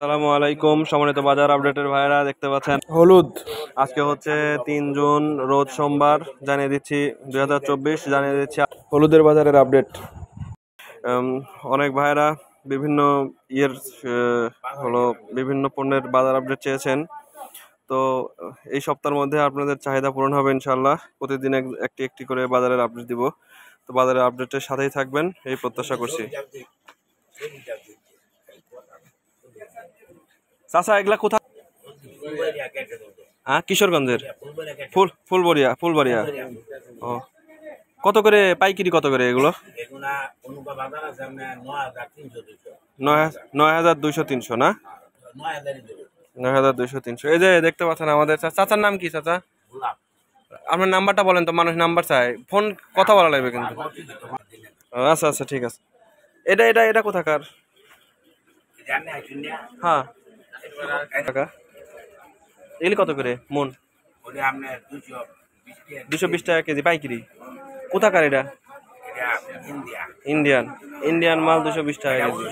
আসসালামু আলাইকুম সম্মানিত বাজার আপডেটের ভাইরা দেখতে পাচ্ছেন হলুদ আজকে হচ্ছে 3 জুন রোজ সোমবার জানিয়ে দিচ্ছি 2024 জানিয়ে দিচ্ছি হলুদের বাজারের আপডেট। অনেক ভাইরা বিভিন্ন ইয়ের হলো বিভিন্ন পণ্যের বাজার আপডেট চেয়েছেন, তো এই সপ্তাহের মধ্যে আপনাদের চাহিদা পূরণ হবে ইনশাল্লাহ। প্রতিদিন একটি একটি করে বাজারের আপডেট দিব, তো বাজারের আপডেটের সাথেই থাকবেন এই প্রত্যাশা করছি। চাচা এগুলা কোথায়? হ্যাঁ, কিশোরগঞ্জের ফুলবাড়িয়া। ও, কত করে পাইকারি, কত করে এগুলো? 9,200-300 না? 9,200-300। এই যে দেখতে পাচ্ছেন আমাদের চাচার নাম কি? চাচা আপনার নাম্বারটা বলেন তো, মানুষ নাম্বার চায়, ফোন কথা বলা লাগবে কিন্তু। আচ্ছা আচ্ছা, ঠিক আছে। এটা এটা এটা কোথাকার? হ্যাঁ, এগুলি কত করে মন? 220 টাকা কেজি পাইকারি। কোথাকার এটা? ইন্ডিয়ান মাল 220 টাকা কেজি।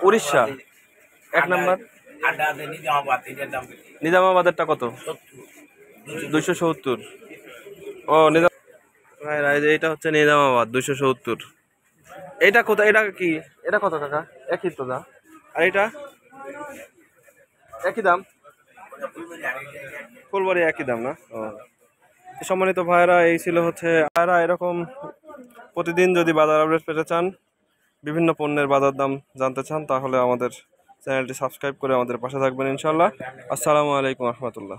উড়িষ্যা 1 নম্বর। নিজামাবাদেরটা কত? 270। ও এটা হচ্ছে নিজামাবাদ 270। এটা কোথায়? এটা কি? এটা কত কাকা? একই তো দাম। আর এটা একই দাম? ফুলবাড়ি একই দাম না? ও, সম্মানিত ভাইরা, এই ছিল হচ্ছে ভাইরা। এরকম প্রতিদিন যদি বাজার আপডেট পেতে চান, বিভিন্ন পণ্যের বাজার দাম জানতে চান, তাহলে আমাদের চ্যানেলটি সাবস্ক্রাইব করে আমাদের পাশে থাকবেন ইনশাল্লাহ। আসসালামু আলাইকুম রহমতুল্লাহ।